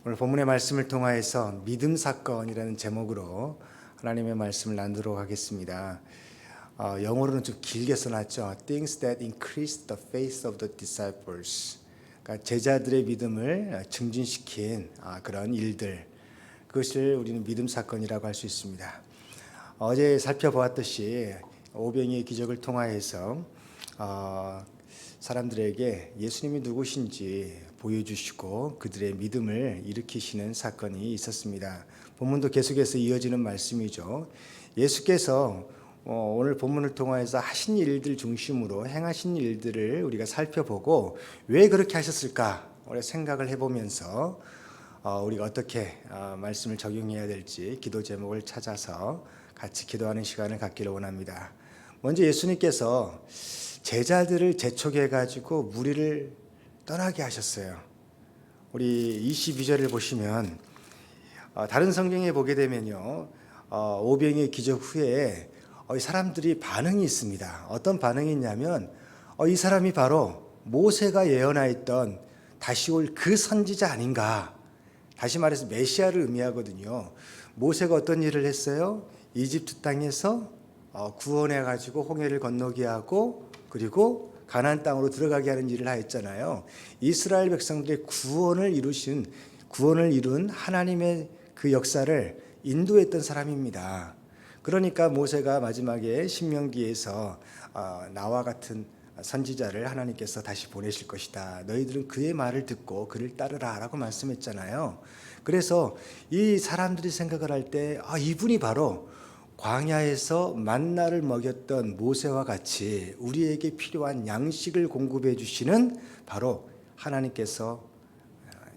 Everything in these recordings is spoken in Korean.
오늘 본문의 말씀을 통하여서 믿음 사건이라는 제목으로 하나님의 말씀을 나누도록 하겠습니다. 영어로는 좀 길게 써놨죠. Things that increased the faith of the disciples. 그러니까 제자들의 믿음을 증진시킨 그런 일들. 그것을 우리는 믿음 사건이라고 할 수 있습니다. 어제 살펴보았듯이 오병이의 기적을 통하여서 사람들에게 예수님이 누구신지 보여주시고 그들의 믿음을 일으키시는 사건이 있었습니다. 본문도 계속해서 이어지는 말씀이죠. 예수께서 오늘 본문을 통해서 하신 일들 중심으로 행하신 일들을 우리가 살펴보고 왜 그렇게 하셨을까 우리가 생각을 해보면서 우리가 어떻게 말씀을 적용해야 될지 기도 제목을 찾아서 같이 기도하는 시간을 갖기를 원합니다. 먼저 예수님께서 제자들을 재촉해가지고 무리를 떠나게 하셨어요. 우리 22절을 보시면 다른 성경에 보게 되면요, 오병이의 기적 후에 사람들이 반응이 있습니다. 어떤 반응이 있냐면 이 사람이 바로 모세가 예언하였던 다시 올 그 선지자 아닌가. 다시 말해서 메시아를 의미하거든요. 모세가 어떤 일을 했어요? 이집트 땅에서 구원해가지고 홍해를 건너게 하고 그리고 가나안 땅으로 들어가게 하는 일을 하였잖아요. 이스라엘 백성들의 구원을 이룬 하나님의 그 역사를 인도했던 사람입니다. 그러니까 모세가 마지막에 신명기에서 나와 같은 선지자를 하나님께서 다시 보내실 것이다. 너희들은 그의 말을 듣고 그를 따르라 라고 말씀했잖아요. 그래서 이 사람들이 생각을 할 때 이분이 바로 광야에서 만나를 먹였던 모세와 같이 우리에게 필요한 양식을 공급해 주시는 바로 하나님께서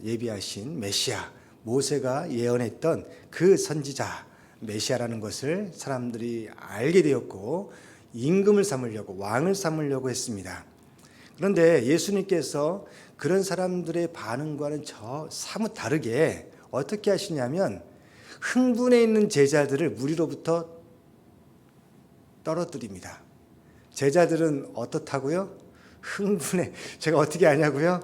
예비하신 메시아, 모세가 예언했던 그 선지자 메시아라는 것을 사람들이 알게 되었고 임금을 삼으려고, 왕을 삼으려고 했습니다. 그런데 예수님께서 그런 사람들의 반응과는 사뭇 다르게 어떻게 하시냐면 흥분해 있는 제자들을 무리로부터 떨어뜨립니다. 제자들은 어떻다고요? 흥분해. 제가 어떻게 아냐고요?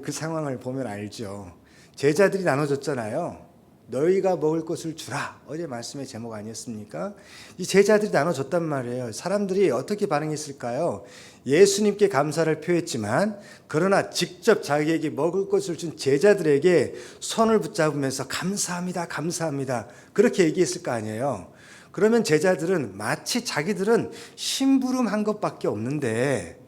그 상황을 보면 알죠. 제자들이 나눠줬잖아요. 너희가 먹을 것을 주라. 어제 말씀의 제목 아니었습니까? 이 제자들이 나눠줬단 말이에요. 사람들이 어떻게 반응했을까요? 예수님께 감사를 표했지만 그러나 직접 자기에게 먹을 것을 준 제자들에게 손을 붙잡으면서 감사합니다, 감사합니다. 그렇게 얘기했을 거 아니에요. 그러면 제자들은 마치 자기들은 심부름한 것밖에 없는데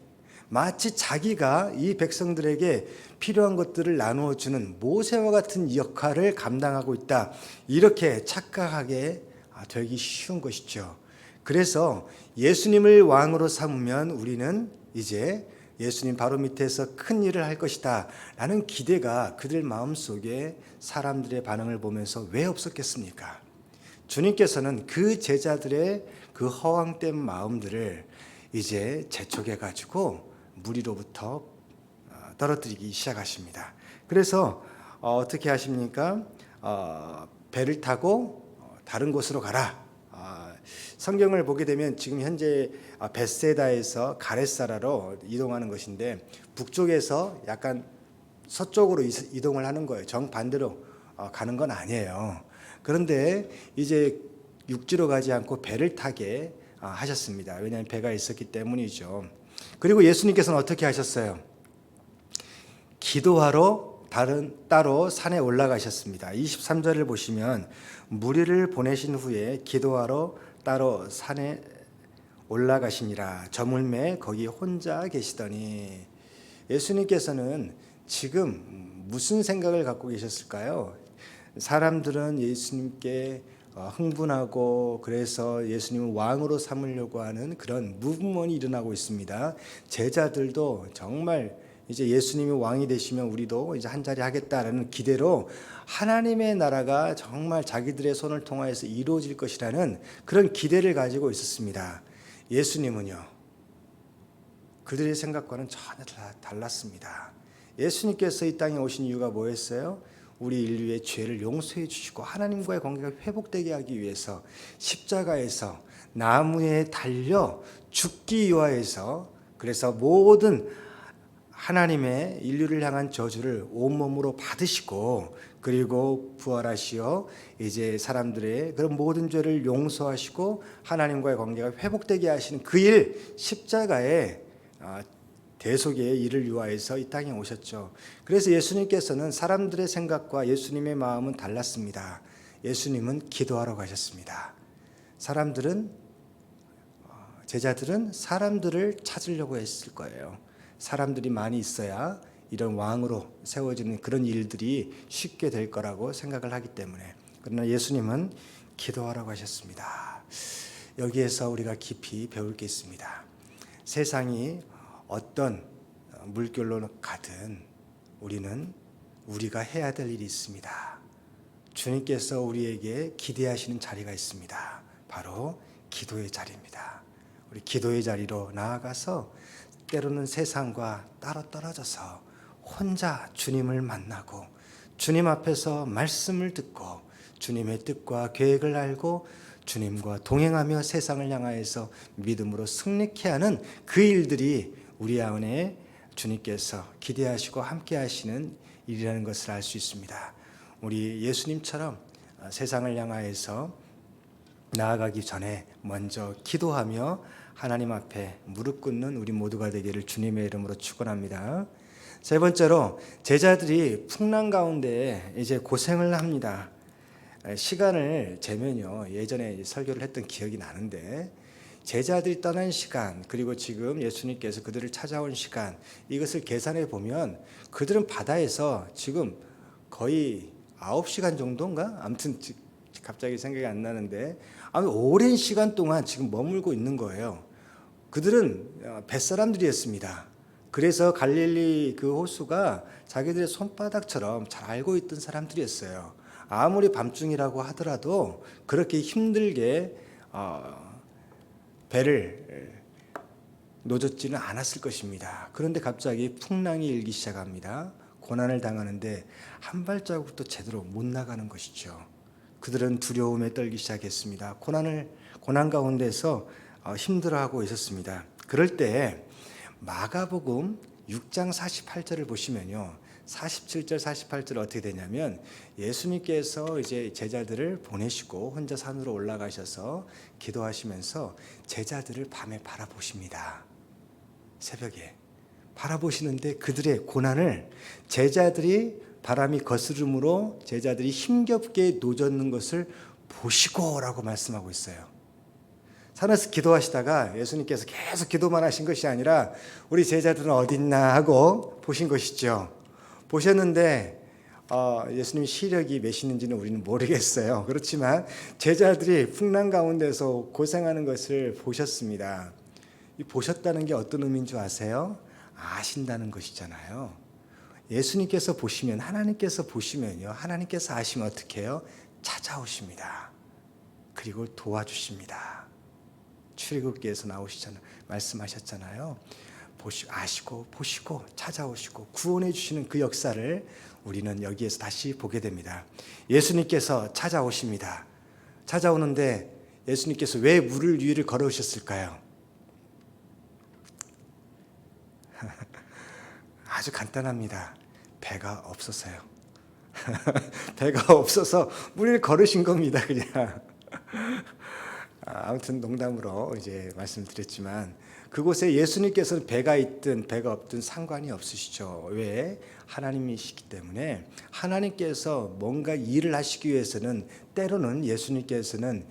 마치 자기가 이 백성들에게 필요한 것들을 나누어 주는 모세와 같은 역할을 감당하고 있다. 이렇게 착각하게 되기 쉬운 것이죠. 그래서 예수님을 왕으로 삼으면 우리는 이제 예수님 바로 밑에서 큰 일을 할 것이다 라는 기대가 그들 마음속에 사람들의 반응을 보면서 왜 없었겠습니까? 주님께서는 그 제자들의 그 허황된 마음들을 이제 재촉해가지고 무리로부터 떨어뜨리기 시작하십니다. 그래서 어떻게 하십니까? 배를 타고 다른 곳으로 가라. 성경을 보게 되면 지금 현재 벳세다에서 가렛사라로 이동하는 것인데 북쪽에서 약간 서쪽으로 이동을 하는 거예요. 정반대로 가는 건 아니에요. 그런데 이제 육지로 가지 않고 배를 타게 하셨습니다. 왜냐하면 배가 있었기 때문이죠. 그리고 예수님께서는 어떻게 하셨어요? 기도하러 따로 산에 올라가셨습니다. 23절을 보시면 무리를 보내신 후에 기도하러 따로 산에 올라가시니라. 저물매 거기 혼자 계시더니 예수님께서는 지금 무슨 생각을 갖고 계셨을까요? 사람들은 예수님께 흥분하고 그래서 예수님을 왕으로 삼으려고 하는 그런 무브먼이 일어나고 있습니다. 제자들도 정말 이제 예수님이 왕이 되시면 우리도 이제 한 자리 하겠다라는 기대로 하나님의 나라가 정말 자기들의 손을 통하여서 이루어질 것이라는 그런 기대를 가지고 있었습니다. 예수님은요, 그들의 생각과는 전혀 달랐습니다. 예수님께서 이 땅에 오신 이유가 뭐였어요? 우리 인류의 죄를 용서해 주시고 하나님과의 관계가 회복되게 하기 위해서 십자가에서 나무에 달려 죽기 위하여서 그래서 모든 하나님의 인류를 향한 저주를 온몸으로 받으시고 그리고 부활하시어 이제 사람들의 그런 모든 죄를 용서하시고 하나님과의 관계가 회복되게 하시는 그 일, 십자가의 대속의 일을 위하여서 이 땅에 오셨죠. 그래서 예수님께서는 사람들의 생각과 예수님의 마음은 달랐습니다. 예수님은 기도하러 가셨습니다. 제자들은 사람들을 찾으려고 했을 거예요. 사람들이 많이 있어야 이런 왕으로 세워지는 그런 일들이 쉽게 될 거라고 생각을 하기 때문에. 그러나 예수님은 기도하라고 하셨습니다. 여기에서 우리가 깊이 배울 게 있습니다. 세상이 어떤 물결로 가든 우리가 해야 될 일이 있습니다. 주님께서 우리에게 기대하시는 자리가 있습니다. 바로 기도의 자리입니다. 우리 기도의 자리로 나아가서 때로는 세상과 따로 떨어져서 혼자 주님을 만나고 주님 앞에서 말씀을 듣고 주님의 뜻과 계획을 알고 주님과 동행하며 세상을 향하여서 믿음으로 승리케 하는 그 일들이 우리 안에 주님께서 기대하시고 함께 하시는 일이라는 것을 알 수 있습니다. 우리 예수님처럼 세상을 향하여서 나아가기 전에 먼저 기도하며 하나님 앞에 무릎 꿇는 우리 모두가 되기를 주님의 이름으로 축원합니다. 세 번째로 제자들이 풍랑 가운데 이제 고생을 합니다. 시간을 재면요, 예전에 설교를 했던 기억이 나는데 제자들이 떠난 시간 그리고 지금 예수님께서 그들을 찾아온 시간, 이것을 계산해 보면 그들은 바다에서 지금 거의 9시간 정도인가? 아무튼 갑자기 생각이 안 나는데 아주 오랜 시간 동안 지금 머물고 있는 거예요. 그들은 뱃사람들이었습니다. 그래서 갈릴리 그 호수가 자기들의 손바닥처럼 잘 알고 있던 사람들이었어요. 아무리 밤중이라고 하더라도 그렇게 힘들게 배를 노젓지는 않았을 것입니다. 그런데 갑자기 풍랑이 일기 시작합니다. 고난을 당하는데 한 발자국도 제대로 못 나가는 것이죠. 그들은 두려움에 떨기 시작했습니다. 고난 가운데서 힘들어하고 있었습니다. 그럴 때 마가복음 6장 48절을 보시면요, 47절 48절 어떻게 되냐면 예수님께서 이제 제자들을 보내시고 혼자 산으로 올라가셔서 기도하시면서 제자들을 밤에 바라보십니다. 새벽에 바라보시는데 그들의 고난을 제자들이 바람이 거스름으로 제자들이 힘겹게 노젓는 것을 보시고라고 말씀하고 있어요. 산에서 기도하시다가 예수님께서 계속 기도만 하신 것이 아니라 우리 제자들은 어디 있나 하고 보신 것이죠. 보셨는데 예수님 시력이 몇이는지는 우리는 모르겠어요. 그렇지만 제자들이 풍랑 가운데서 고생하는 것을 보셨습니다. 이 보셨다는 게 어떤 의미인 줄 아세요? 아신다는 것이잖아요. 예수님께서 보시면, 하나님께서 보시면요, 하나님께서 아시면 어떻게 해요? 찾아오십니다. 그리고 도와주십니다. 출애굽기에서 말씀하셨잖아요. 아시고 보시고 찾아오시고 구원해 주시는 그 역사를 우리는 여기에서 다시 보게 됩니다. 예수님께서 찾아오십니다. 찾아오는데 예수님께서 왜 물을 위를 걸어오셨을까요? 아주 간단합니다. 배가 없어서요. 배가 없어서 물을 걸으신 겁니다. 그냥. 아무튼 농담으로 이제 말씀드렸지만 그곳에 예수님께서는 배가 있든 배가 없든 상관이 없으시죠. 왜? 하나님이시기 때문에 하나님께서 뭔가 일을 하시기 위해서는 때로는 예수님께서는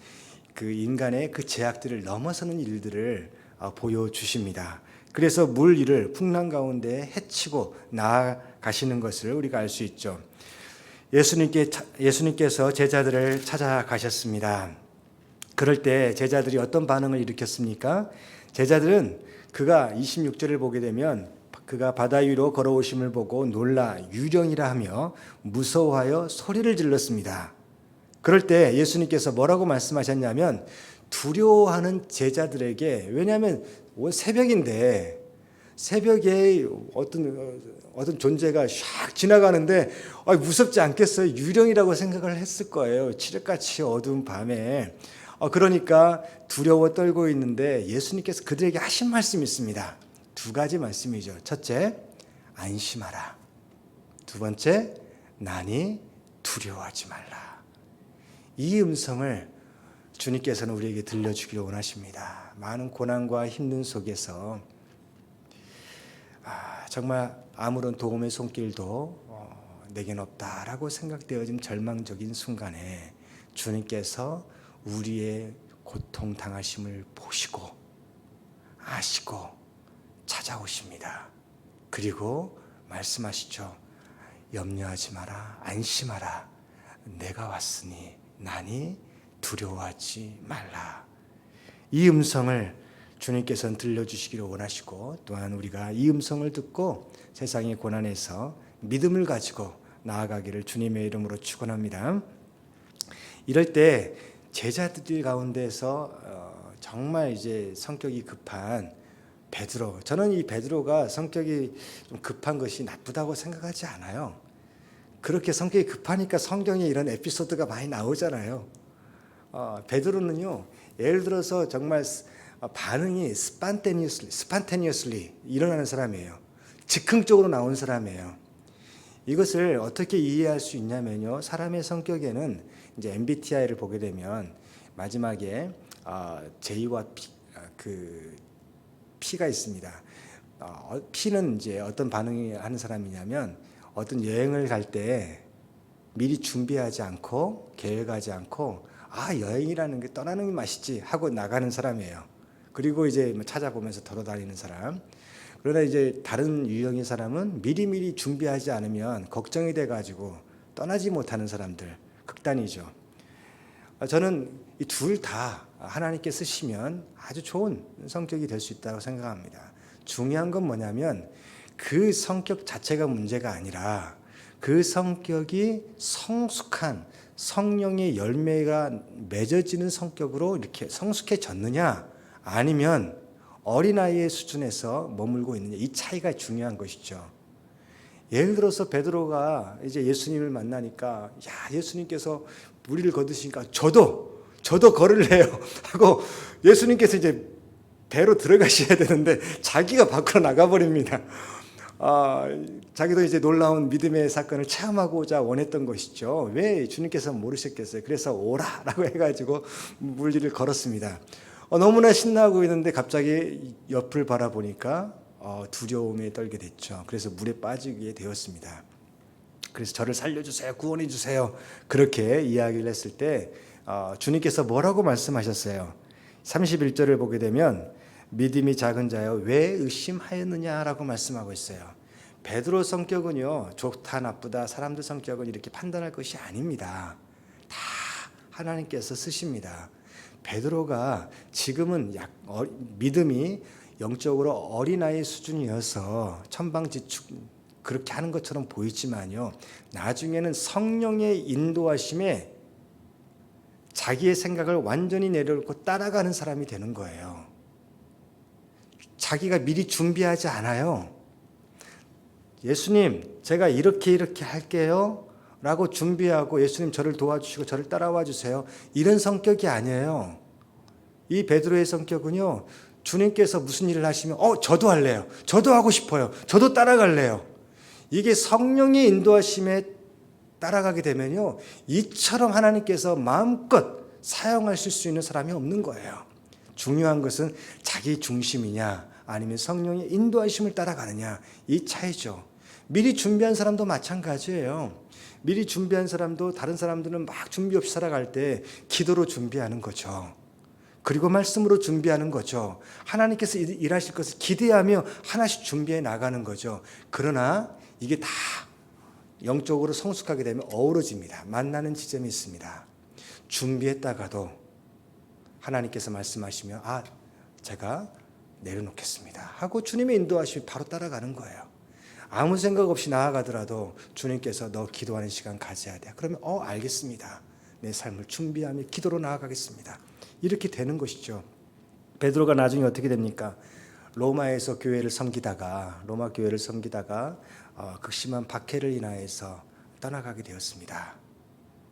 그 인간의 그 제약들을 넘어서는 일들을 보여주십니다. 그래서 물 위를 풍랑 가운데 헤치고 나아가시는 것을 우리가 알 수 있죠. 예수님께서 제자들을 찾아가셨습니다. 그럴 때 제자들이 어떤 반응을 일으켰습니까? 제자들은 그가 26절을 보게 되면 그가 바다 위로 걸어오심을 보고 놀라 유령이라 하며 무서워하여 소리를 질렀습니다. 그럴 때 예수님께서 뭐라고 말씀하셨냐면 두려워하는 제자들에게, 왜냐하면 새벽인데 새벽에 어떤 존재가 샥 지나가는데 무섭지 않겠어요? 유령이라고 생각을 했을 거예요. 칠흑같이 어두운 밤에. 그러니까 두려워 떨고 있는데 예수님께서 그들에게 하신 말씀이 있습니다. 두 가지 말씀이죠. 첫째, 안심하라. 두 번째, 난이 두려워하지 말라. 이 음성을 주님께서는 우리에게 들려주기를 원하십니다. 많은 고난과 힘든 속에서 정말 아무런 도움의 손길도 내겐 없다라고 생각되어진 절망적인 순간에 주님께서 우리의 고통 당하심을 보시고 아시고 찾아오십니다. 그리고 말씀하시죠. 염려하지 마라, 안심하라. 내가 왔으니 나니 두려워하지 말라. 이 음성을 주님께서는 들려주시기를 원하시고, 또한 우리가 이 음성을 듣고 세상의 고난에서 믿음을 가지고 나아가기를 주님의 이름으로 축원합니다. 이럴 때 제자들 가운데서 정말 이제 성격이 급한 베드로, 저는 이 베드로가 성격이 좀 급한 것이 나쁘다고 생각하지 않아요. 그렇게 성격이 급하니까 성경에 이런 에피소드가 많이 나오잖아요. 베드로는요, 예를 들어서 정말 반응이 spontaneously 일어나는 사람이에요. 즉흥적으로 나온 사람이에요. 이것을 어떻게 이해할 수 있냐면요, 사람의 성격에는 이제 MBTI를 보게 되면 마지막에 J와 P가 있습니다. P는 이제 어떤 반응을 하는 사람이냐면, 어떤 여행을 갈 때 미리 준비하지 않고 계획하지 않고 여행이라는 게 떠나는 게 맛이지 하고 나가는 사람이에요. 그리고 이제 찾아보면서 돌아다니는 사람. 그러나 이제 다른 유형의 사람은 미리미리 준비하지 않으면 걱정이 돼가지고 떠나지 못하는 사람들, 극단이죠. 저는 이 둘 다 하나님께 쓰시면 아주 좋은 성격이 될 수 있다고 생각합니다. 중요한 건 뭐냐면 그 성격 자체가 문제가 아니라 그 성격이 성숙한 성령의 열매가 맺어지는 성격으로 이렇게 성숙해졌느냐, 아니면 어린아이의 수준에서 머물고 있느냐, 이 차이가 중요한 것이죠. 예를 들어서 베드로가 이제 예수님을 만나니까, 예수님께서 무리를 거두시니까 저도 걸을래요 하고 예수님께서 이제 배로 들어가셔야 되는데 자기가 밖으로 나가버립니다. 자기도 이제 놀라운 믿음의 사건을 체험하고자 원했던 것이죠. 왜 주님께서 모르셨겠어요? 그래서 오라라고 해가지고 물리를 걸었습니다. 너무나 신나고 있는데 갑자기 옆을 바라보니까 두려움에 떨게 됐죠. 그래서 물에 빠지게 되었습니다. 그래서 저를 살려주세요, 구원해 주세요, 그렇게 이야기를 했을 때 주님께서 뭐라고 말씀하셨어요? 31절을 보게 되면 믿음이 작은 자여 왜 의심하였느냐라고 말씀하고 있어요. 베드로 성격은요, 좋다 나쁘다 사람들 성격은 이렇게 판단할 것이 아닙니다. 다 하나님께서 쓰십니다. 베드로가 지금은 믿음이 영적으로 어린아이 수준이어서 천방지축 그렇게 하는 것처럼 보이지만요, 나중에는 성령의 인도하심에 자기의 생각을 완전히 내려놓고 따라가는 사람이 되는 거예요. 자기가 미리 준비하지 않아요. 예수님, 제가 이렇게 할게요 라고 준비하고 예수님 저를 도와주시고 저를 따라와 주세요, 이런 성격이 아니에요. 이 베드로의 성격은요, 주님께서 무슨 일을 하시면 저도 할래요, 저도 하고 싶어요, 저도 따라갈래요. 이게 성령의 인도하심에 따라가게 되면요, 이처럼 하나님께서 마음껏 사용하실 수 있는 사람이 없는 거예요. 중요한 것은 자기 중심이냐 아니면 성령의 인도하심을 따라가느냐, 이 차이죠. 미리 준비한 사람도 마찬가지예요. 미리 준비한 사람도, 다른 사람들은 막 준비 없이 살아갈 때 기도로 준비하는 거죠. 그리고 말씀으로 준비하는 거죠. 하나님께서 일하실 것을 기대하며 하나씩 준비해 나가는 거죠. 그러나 이게 다 영적으로 성숙하게 되면 어우러집니다. 만나는 지점이 있습니다. 준비했다가도 하나님께서 말씀하시면 제가 내려놓겠습니다 하고 주님의 인도하시면 바로 따라가는 거예요. 아무 생각 없이 나아가더라도 주님께서 너 기도하는 시간 가져야 돼. 그러면 알겠습니다. 내 삶을 준비하며 기도로 나아가겠습니다. 이렇게 되는 것이죠. 베드로가 나중에 어떻게 됩니까? 로마에서 로마 교회를 섬기다가 극심한 박해를 인하여서 떠나가게 되었습니다.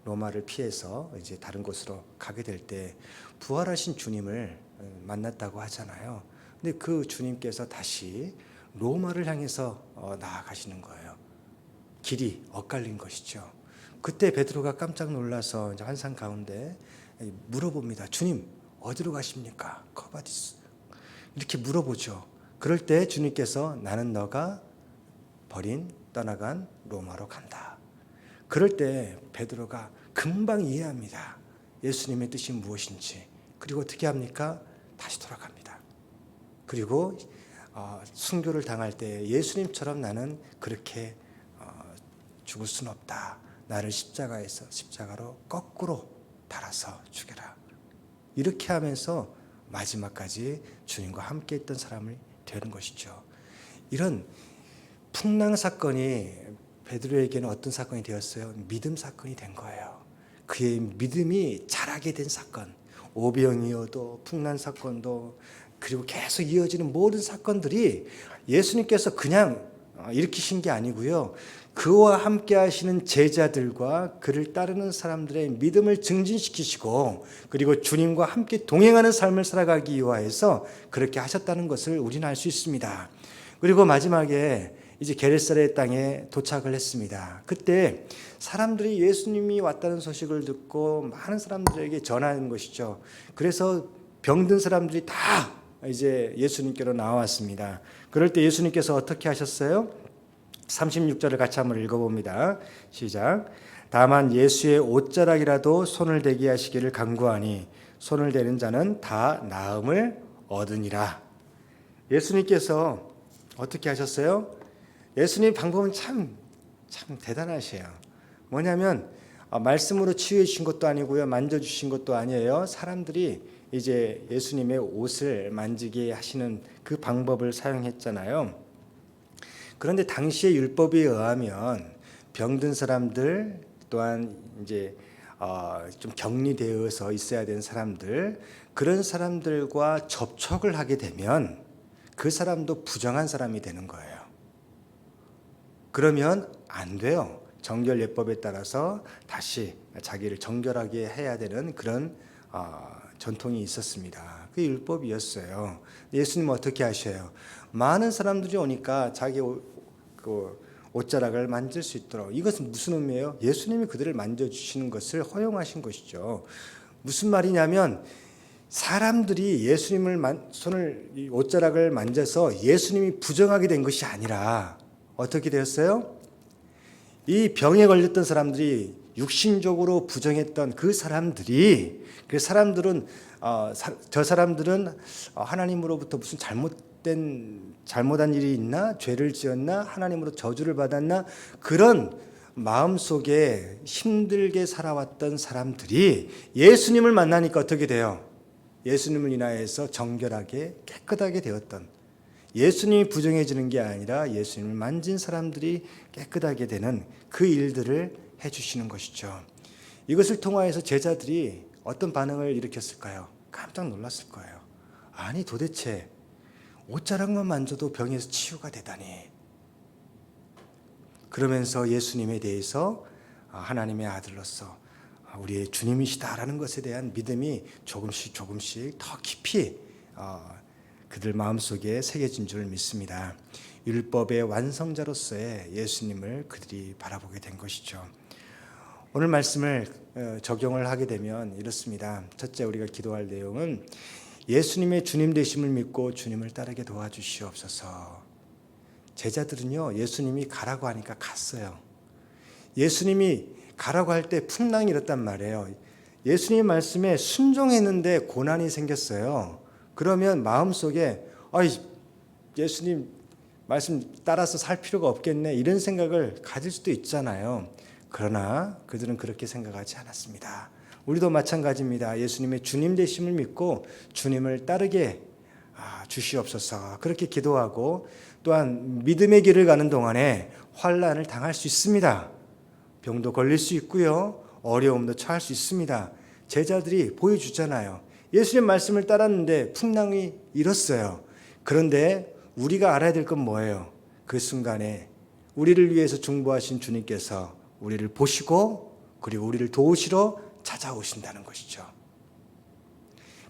로마를 피해서 이제 다른 곳으로 가게 될 때 부활하신 주님을 만났다고 하잖아요. 근데 그 주님께서 다시 로마를 향해서 나아가시는 거예요. 길이 엇갈린 것이죠. 그때 베드로가 깜짝 놀라서 이제 환상 가운데 물어봅니다. 주님, 어디로 가십니까? 커바디스. 이렇게 물어보죠. 그럴 때 주님께서 나는 너가 떠나간 로마로 간다. 그럴 때 베드로가 금방 이해합니다. 예수님의 뜻이 무엇인지. 그리고 어떻게 합니까? 다시 돌아갑니다. 그리고 순교를 당할 때 예수님처럼 나는 그렇게 죽을 수는 없다. 나를 십자가로 거꾸로 달아서 죽여라. 이렇게 하면서 마지막까지 주님과 함께 했던 사람이 되는 것이죠. 이런 풍랑 사건이 베드로에게는 어떤 사건이 되었어요? 믿음 사건이 된 거예요. 그의 믿음이 자라게 된 사건. 오병이어도 풍랑 사건도 그리고 계속 이어지는 모든 사건들이 예수님께서 그냥 일으키신 게 아니고요. 그와 함께 하시는 제자들과 그를 따르는 사람들의 믿음을 증진시키시고 그리고 주님과 함께 동행하는 삶을 살아가기 위하여서 그렇게 하셨다는 것을 우리는 알 수 있습니다. 그리고 마지막에 이제 게네사렛 땅에 도착을 했습니다. 그때 사람들이 예수님이 왔다는 소식을 듣고 많은 사람들에게 전하는 것이죠. 그래서 병든 사람들이 다 이제 예수님께로 나왔습니다. 그럴 때 예수님께서 어떻게 하셨어요? 36절을 같이 한번 읽어봅니다. 시작. 다만 예수의 옷자락이라도 손을 대게 하시기를 간구하니 손을 대는 자는 다 나음을 얻으니라. 예수님께서 어떻게 하셨어요? 예수님 방법은 참 대단하세요. 뭐냐면 말씀으로 치유해 주신 것도 아니고요, 만져주신 것도 아니에요. 사람들이 이제 예수님의 옷을 만지게 하시는 그 방법을 사용했잖아요. 그런데 당시의 율법에 의하면 병든 사람들 또한 이제 좀 격리되어서 있어야 되는 사람들, 그런 사람들과 접촉을 하게 되면 그 사람도 부정한 사람이 되는 거예요. 그러면 안 돼요. 정결 예법에 따라서 다시 자기를 정결하게 해야 되는 그런 전통이 있었습니다. 그 율법이었어요. 예수님은 어떻게 하셔요? 많은 사람들이 오니까 자기 옷자락을 만질 수 있도록. 이것은 무슨 의미예요? 예수님이 그들을 만져주시는 것을 허용하신 것이죠. 무슨 말이냐면 사람들이 예수님을 옷자락을 만져서 예수님이 부정하게 된 것이 아니라 어떻게 되었어요? 이 병에 걸렸던 사람들이 육신적으로 부정했던 그 사람들은 저 사람들은 하나님으로부터 무슨 잘못한 일이 있나? 죄를 지었나? 하나님으로 저주를 받았나? 그런 마음속에 힘들게 살아왔던 사람들이 예수님을 만나니까 어떻게 돼요? 예수님을 인하여서 정결하게 깨끗하게 되었던, 예수님이 부정해지는 게 아니라 예수님을 만진 사람들이 깨끗하게 되는 그 일들을 해주시는 것이죠. 이것을 통하여서 제자들이 어떤 반응을 일으켰을까요? 깜짝 놀랐을 거예요. 아니 도대체 옷자락만 만져도 병에서 치유가 되다니. 그러면서 예수님에 대해서 하나님의 아들로서 우리의 주님이시다라는 것에 대한 믿음이 조금씩 더 깊이 그들 마음속에 새겨진 줄 믿습니다. 율법의 완성자로서의 예수님을 그들이 바라보게 된 것이죠. 오늘 말씀을 적용을 하게 되면 이렇습니다. 첫째, 우리가 기도할 내용은 예수님의 주님 되심을 믿고 주님을 따르게 도와주시옵소서. 제자들은요, 예수님이 가라고 하니까 갔어요. 예수님이 가라고 할 때 풍랑이 일었단 말이에요. 예수님 말씀에 순종했는데 고난이 생겼어요. 그러면 마음속에 예수님 말씀 따라서 살 필요가 없겠네, 이런 생각을 가질 수도 있잖아요. 그러나 그들은 그렇게 생각하지 않았습니다. 우리도 마찬가지입니다. 예수님의 주님 되심을 믿고 주님을 따르게 주시옵소서. 그렇게 기도하고 또한 믿음의 길을 가는 동안에 환난을 당할 수 있습니다. 병도 걸릴 수 있고요, 어려움도 처할 수 있습니다. 제자들이 보여주잖아요. 예수님 말씀을 따랐는데 풍랑이 일었어요. 그런데 우리가 알아야 될 건 뭐예요? 그 순간에 우리를 위해서 중보하신 주님께서 우리를 보시고 그리고 우리를 도우시러 찾아오신다는 것이죠.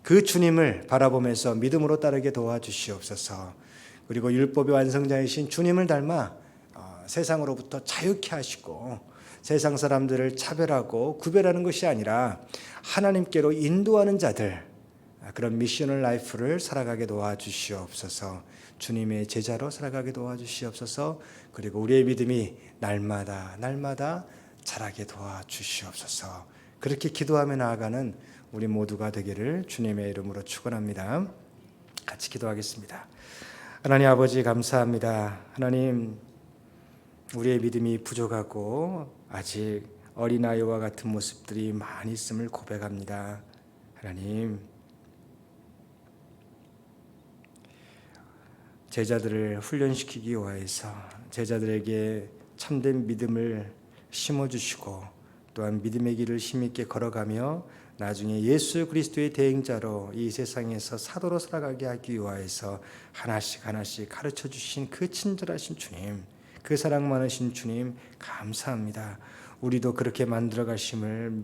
그 주님을 바라보면서 믿음으로 따르게 도와주시옵소서. 그리고 율법의 완성자이신 주님을 닮아 세상으로부터 자유케 하시고 세상 사람들을 차별하고 구별하는 것이 아니라 하나님께로 인도하는 자들, 그런 미셔널 라이프를 살아가게 도와주시옵소서. 주님의 제자로 살아가게 도와주시옵소서. 그리고 우리의 믿음이 날마다 자라게 도와주시옵소서. 그렇게 기도하며 나아가는 우리 모두가 되기를 주님의 이름으로 축원합니다. 같이 기도하겠습니다. 하나님 아버지 감사합니다. 하나님, 우리의 믿음이 부족하고 아직 어린아이와 같은 모습들이 많이 있음을 고백합니다. 하나님, 제자들을 훈련시키기 위해서 제자들에게 참된 믿음을 심어주시고 또한 믿음의 길을 힘있게 걸어가며 나중에 예수 그리스도의 대행자로 이 세상에서 사도로 살아가게 하기 위해서 하나씩 가르쳐 주신 그 친절하신 주님, 그 사랑 많으신 주님 감사합니다. 우리도 그렇게 만들어 가심을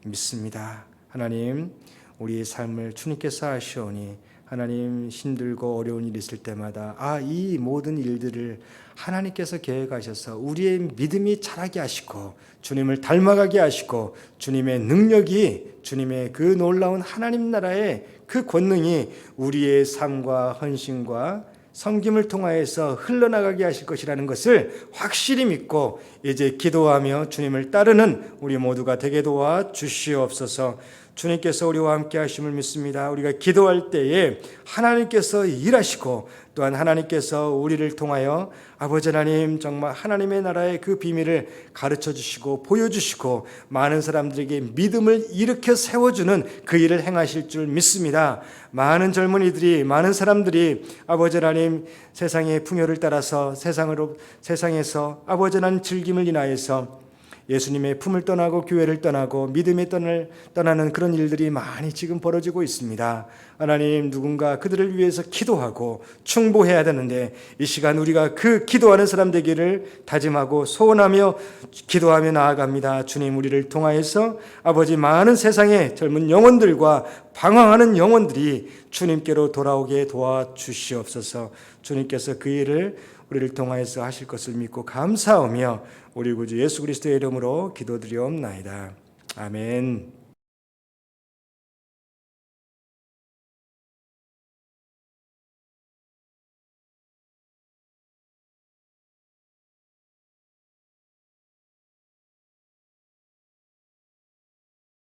믿습니다. 하나님, 우리의 삶을 주님께서 하시오니 하나님, 힘들고 어려운 일이 있을 때마다 이 모든 일들을 하나님께서 계획하셔서 우리의 믿음이 자라게 하시고 주님을 닮아가게 하시고 주님의 능력이, 주님의 그 놀라운 하나님 나라의 그 권능이 우리의 삶과 헌신과 섬김을 통하여서 흘러나가게 하실 것이라는 것을 확실히 믿고 이제 기도하며 주님을 따르는 우리 모두가 되게 도와 주시옵소서. 주님께서 우리와 함께 하심을 믿습니다. 우리가 기도할 때에 하나님께서 일하시고 또한 하나님께서 우리를 통하여 아버지 하나님, 정말 하나님의 나라의 그 비밀을 가르쳐 주시고 보여주시고 많은 사람들에게 믿음을 일으켜 세워주는 그 일을 행하실 줄 믿습니다. 많은 젊은이들이, 많은 사람들이 아버지 하나님, 세상의 풍요를 따라서 세상에서 아버지 하나님 즐김을 인하여서 예수님의 품을 떠나고 교회를 떠나고 믿음의 떠나는 그런 일들이 많이 지금 벌어지고 있습니다. 하나님, 누군가 그들을 위해서 기도하고 충보해야 되는데 이 시간 우리가 그 기도하는 사람 되기를 다짐하고 소원하며 기도하며 나아갑니다. 주님, 우리를 통하여서 아버지, 많은 세상의 젊은 영혼들과 방황하는 영혼들이 주님께로 돌아오게 도와주시옵소서. 주님께서 그 일을 우리를 통하여서 하실 것을 믿고 감사하며 우리 구주 예수 그리스도의 이름으로 기도드리옵나이다. 아멘.